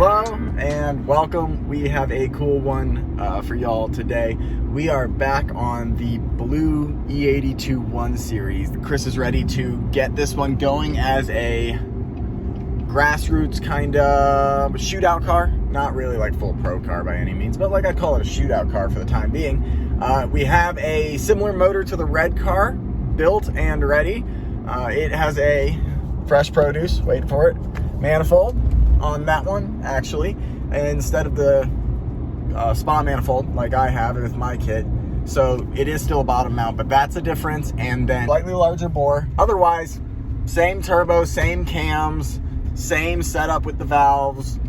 Hello and welcome. We have a cool one for y'all today. We are back on the blue E82 1 series. Chris is ready to get this one going as a grassroots kind of shootout car. Not really like full pro car by any means, but like I'd call it a shootout car for the time being. We have a similar motor to the red car built and ready. It has a fresh produce, wait for it, manifold on that one actually, instead of the spa manifold like I have with my kit. So it is still a bottom mount, but that's a difference. And then slightly larger bore. Otherwise, same turbo, same cams, same setup with the valves,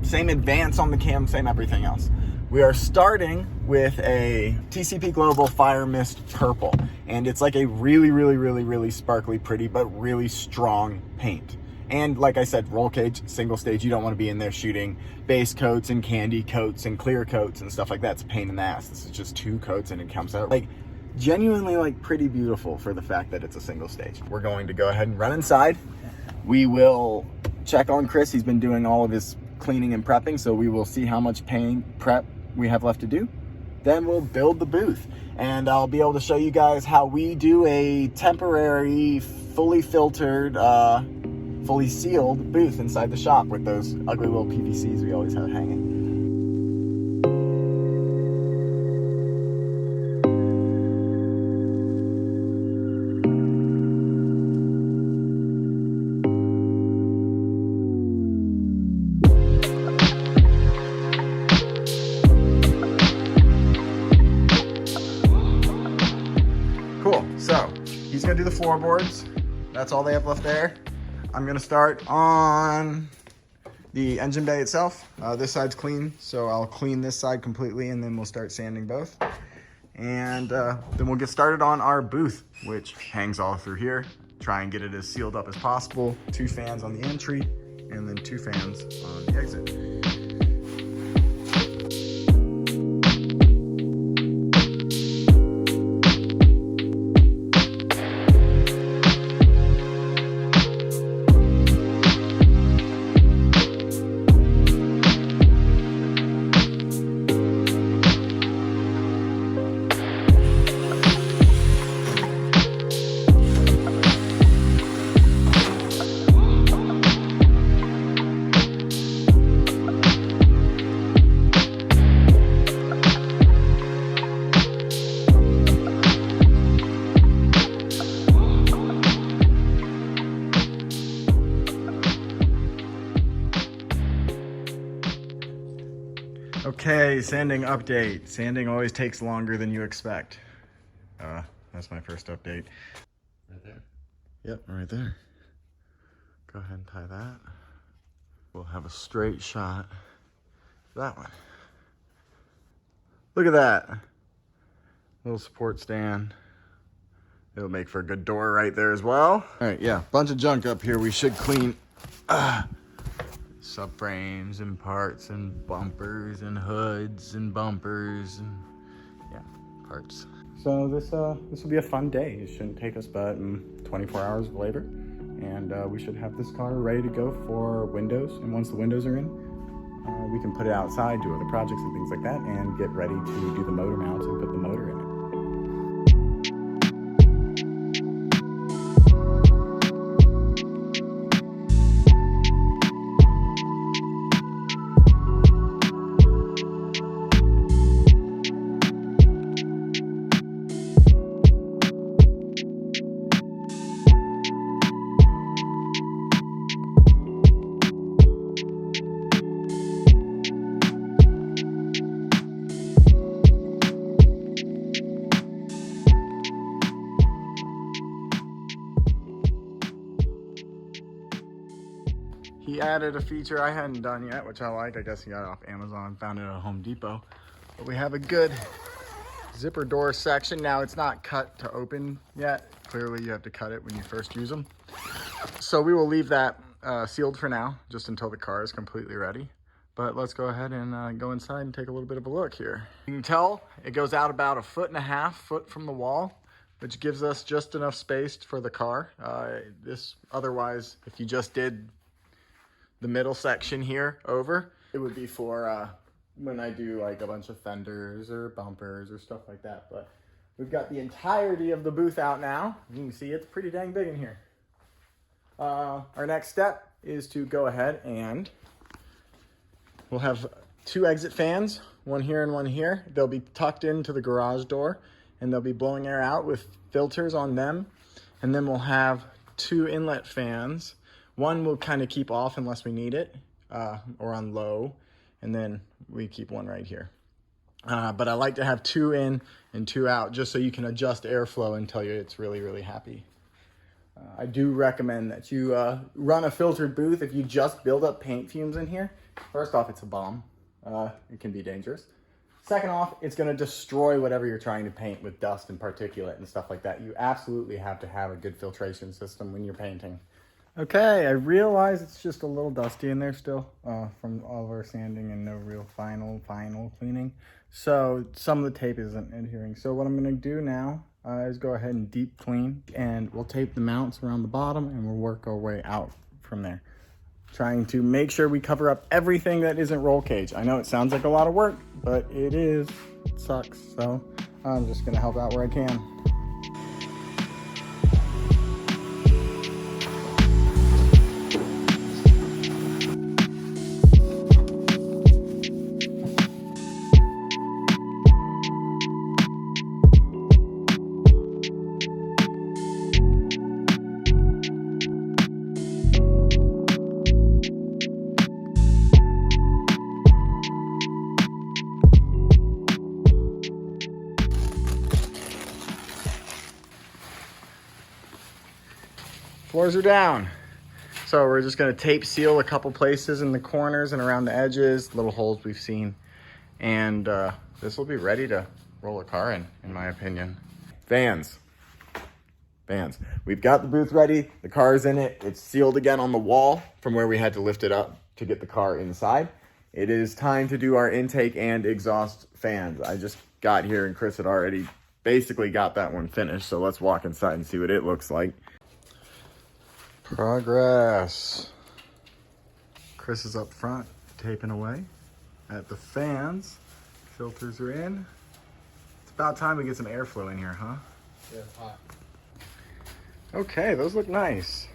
same advance on the cam, same everything else. We are starting with a TCP Global Firemist purple, and it's like a really sparkly pretty but really strong paint. And like I said, roll cage, single stage. You don't want to be in there shooting base coats and candy coats and clear coats and stuff like that. It's a pain in the ass. This is just 2 coats and it comes out like genuinely like pretty beautiful for the fact that it's a single stage. We're going to go ahead and run inside. We will check on Chris. He's been doing all of his cleaning and prepping, so we will see how much paint prep we have left to do. Then we'll build the booth, and I'll be able to show you guys how we do a temporary, fully filtered, fully sealed booth inside the shop with those ugly little PVCs we always have hanging. Cool, so he's gonna do the floorboards. That's all they have left there. I'm gonna start on the engine bay itself. This side's clean, so I'll clean this side completely and then we'll start sanding both. And then we'll get started on our booth, which hangs all through here. Try and get it as sealed up as possible. 2 fans on the entry and then 2 fans on the exit. Okay, sanding update. Sanding always takes longer than you expect. That's my first update. Right there? Yep, right there. Go ahead and tie that. We'll have a straight shot. That one. Look at that. Little support stand. It'll make for a good door right there as well. All right, yeah, bunch of junk up here we should clean. Subframes and parts and bumpers and hoods and bumpers and yeah, parts. So this will be a fun day. It shouldn't take us but 24 hours of labor, and we should have this car ready to go for windows. And once the windows are in, we can put it outside, do other projects and things like that, and get ready to do the motor mounts and put the motor in it. He added a feature I hadn't done yet, which I like. I guess he got it off Amazon, found it at Home Depot. But we have a good zipper door section. Now it's not cut to open yet. Clearly you have to cut it when you first use them. So we will leave that sealed for now, just until the car is completely ready. But let's go ahead and go inside and take a little bit of a look here. You can tell it goes out about 1.5 feet from the wall, which gives us just enough space for the car. Otherwise, if you just did the middle section here over. It would be for when I do like a bunch of fenders or bumpers or stuff like that. But we've got the entirety of the booth out now. You can see it's pretty dang big in here. Our next step is to go ahead and we'll have 2 exit fans, one here and one here. They'll be tucked into the garage door and they'll be blowing air out with filters on them. And then we'll have 2 inlet fans. One will kind of keep off unless we need it, or on low. And then we keep one right here. But I like to have 2 in and 2 out just so you can adjust airflow until it's really, really happy. I do recommend that you run a filtered booth if you just build up paint fumes in here. First off, it's a bomb. It can be dangerous. Second off, it's going to destroy whatever you're trying to paint with dust and particulate and stuff like that. You absolutely have to have a good filtration system when you're painting. Okay, I realize it's just a little dusty in there still from all of our sanding and no real final cleaning. So some of the tape isn't adhering. So what I'm going to do now is go ahead and deep clean, and we'll tape the mounts around the bottom and we'll work our way out from there. Trying to make sure we cover up everything that isn't roll cage. I know it sounds like a lot of work, but it is. It sucks. So I'm just going to help out where I can. Floors are down. So we're just gonna tape seal a couple places in the corners and around the edges, little holes we've seen. And this will be ready to roll a car in my opinion. Fans. We've got the booth ready, the car's in it, it's sealed again on the wall from where we had to lift it up to get the car inside. It is time to do our intake and exhaust fans. I just got here and Chris had already basically got that one finished. So let's walk inside and see what it looks like. Progress. Chris is up front, taping away at the fans. Filters are in. It's about time we get some airflow in here, huh? Yeah, it's hot. Okay, those look nice.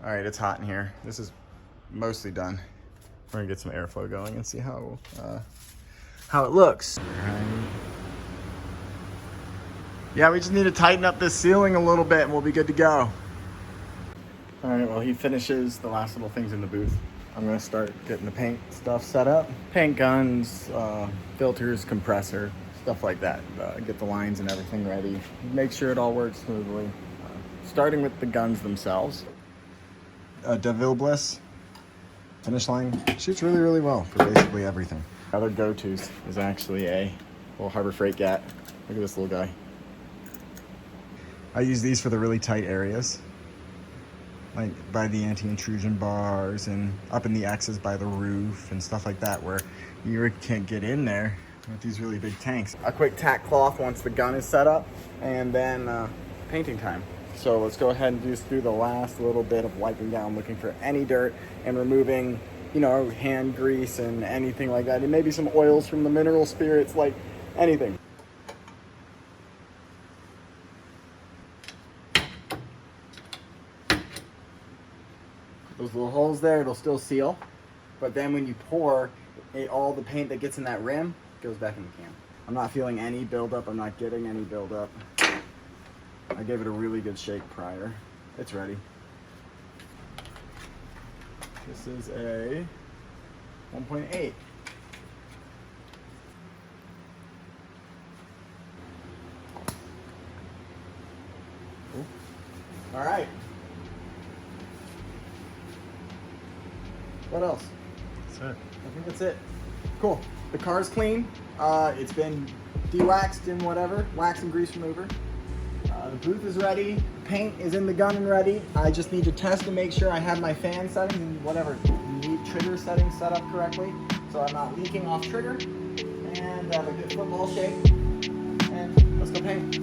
All right, it's hot in here. This is mostly done. We're gonna get some airflow going and see how it looks. Right. Yeah, we just need to tighten up this ceiling a little bit and we'll be good to go. All right, well, he finishes the last little things in the booth. I'm gonna start getting the paint stuff set up. Paint guns, filters, compressor, stuff like that. Get the lines and everything ready. Make sure it all works smoothly. Starting with the guns themselves. DeVille Bliss finish line shoots really, really well for basically everything. Other go-tos is actually a little Harbor Freight Gat. Look at this little guy. I use these for the really tight areas, like by the anti-intrusion bars and up in the X's by the roof and stuff like that, where you can't get in there with these really big tanks. A quick tack cloth once the gun is set up, and then painting time. So let's go ahead and just do the last little bit of wiping down, looking for any dirt and removing, you know, hand grease and anything like that, and maybe some oils from the mineral spirits, like anything. Those little holes there, it'll still seal, but then when you pour it, all the paint that gets in that rim goes back in the can. I'm not feeling any buildup. I'm not getting any buildup. I gave it a really good shake prior. It's ready. This is a 1.8. All right. What else? That's it. I think that's it. Cool. The car's clean. It's been de-waxed and whatever. Wax and grease remover. The booth is ready. Paint is in the gun and ready. I just need to test and make sure I have my fan settings and whatever trigger settings set up correctly, so I'm not leaking off trigger. And have a good football shape. And let's go paint.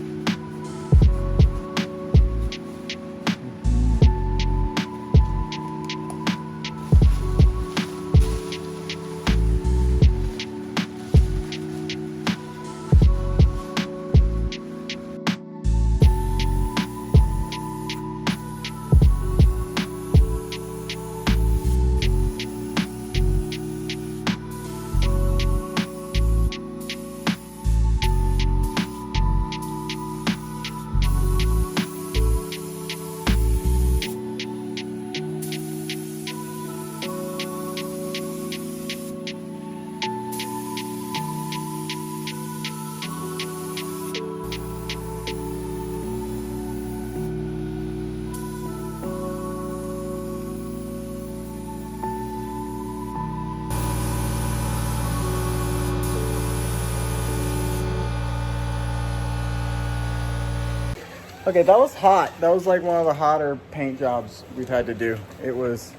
Okay, that was hot. That was like one of the hotter paint jobs we've had to do. It was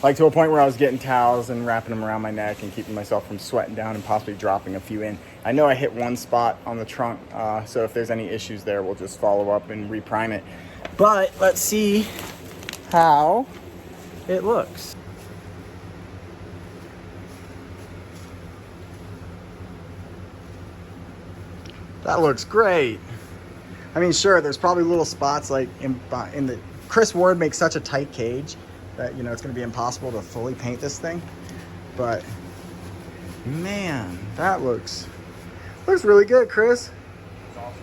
like to a point where I was getting towels and wrapping them around my neck and keeping myself from sweating down and possibly dropping a few in. I know I hit one spot on the trunk, so if there's any issues there, we'll just follow up and reprime it. But let's see how it looks. That looks great. I mean, sure, there's probably little spots like in the, Chris Ward makes such a tight cage that, you know, it's gonna be impossible to fully paint this thing. But man, that looks really good, Chris. That's awesome.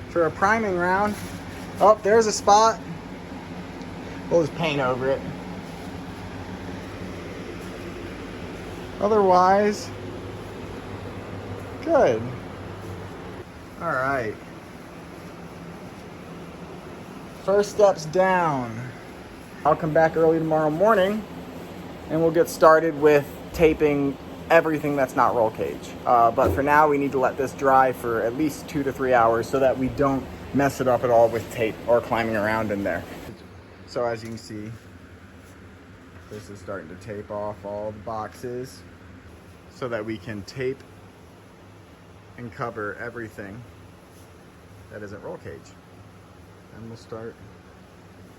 For a priming round. Oh, there's a spot. We'll just paint over it. Otherwise, good. All right. First step's down. I'll come back early tomorrow morning and we'll get started with taping everything that's not roll cage. But for now, we need to let this dry for at least 2 to 3 hours so that we don't mess it up at all with tape or climbing around in there. So as you can see, this is starting to tape off all the boxes so that we can tape and cover everything that isn't roll cage. And we'll start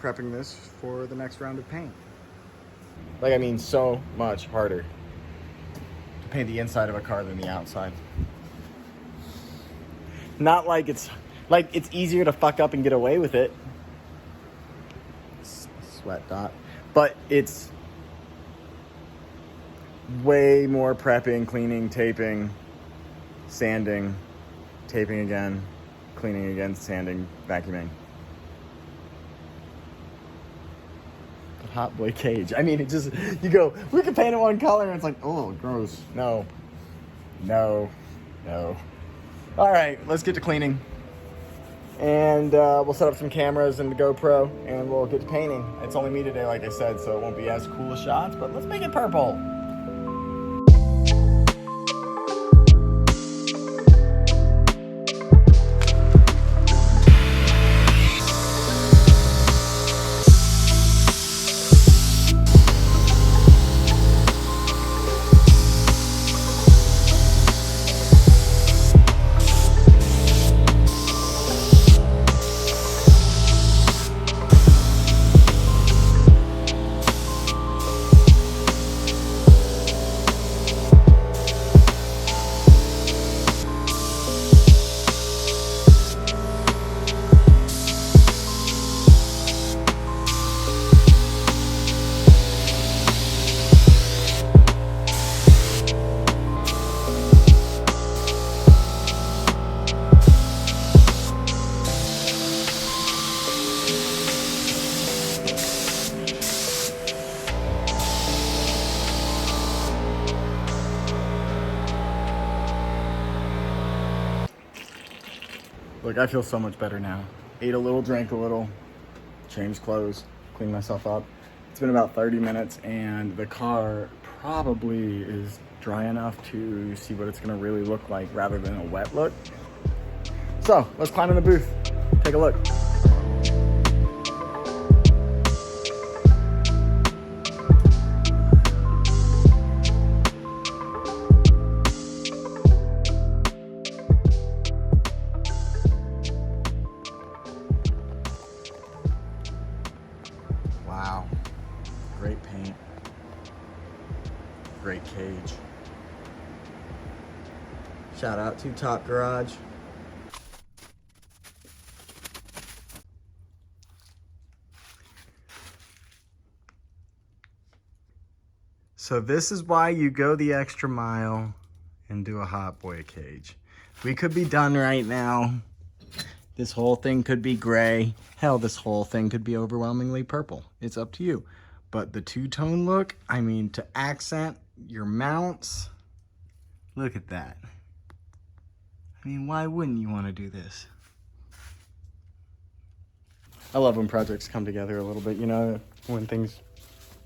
prepping this for the next round of paint. Like, I mean, so much harder to paint the inside of a car than the outside. Not like it's easier to fuck up and get away with it. Sweat dot. But it's way more prepping, cleaning, taping, sanding, taping again, cleaning again, sanding, vacuuming. Hot boy cage. I mean, it just, you go, we can paint it one color, and it's like, oh, gross. No. No. No. All right, let's get to cleaning. And we'll set up some cameras and the GoPro, and we'll get to painting. It's only me today, like I said, so it won't be as cool a shots, but let's make it purple. Look, I feel so much better now. Ate a little, drank a little, changed clothes, cleaned myself up. It's been about 30 minutes and the car probably is dry enough to see what it's gonna really look like rather than a wet look. So let's climb in the booth, take a look. Wow, great paint, great cage. Shout out to Top Garage. So this is why you go the extra mile and do a hot boy cage. We could be done right now. This whole thing could be gray. Hell, this whole thing could be overwhelmingly purple. It's up to you. But the two-tone look, I mean, to accent your mounts, look at that. I mean, why wouldn't you want to do this? I love when projects come together a little bit, you know, when things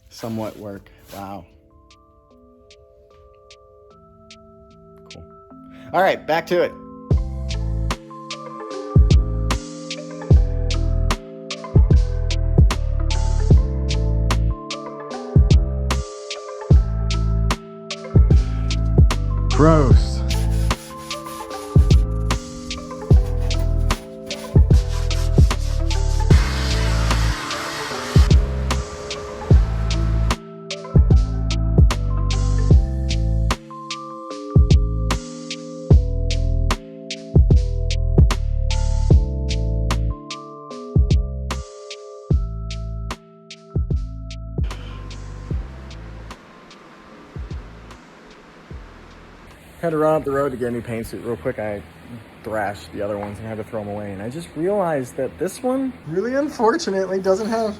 somewhat work. Wow. Cool. All right, back to it. Roast. Had to run up the road to get a new paint suit real quick. I thrashed the other ones and had to throw them away. And I just realized that this one really unfortunately doesn't have...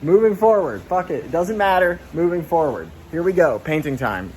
Moving forward, fuck it. It doesn't matter. Moving forward. Here we go. Painting time.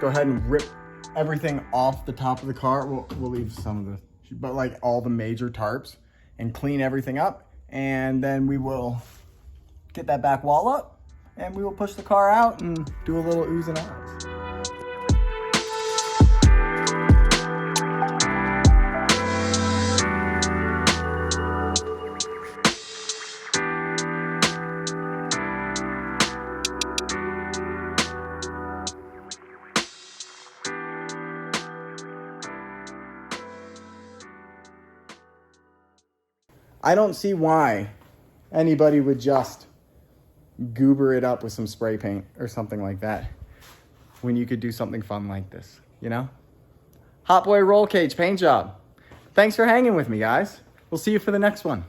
Go ahead and rip everything off the top of the car. We'll leave some of the, but like all the major tarps, and clean everything up. And then we will get that back wall up and we will push the car out and do a little oohs and ahs. I don't see why anybody would just goober it up with some spray paint or something like that when you could do something fun like this, you know? Hot Boy Roll Cage paint job. Thanks for hanging with me, guys. We'll see you for the next one.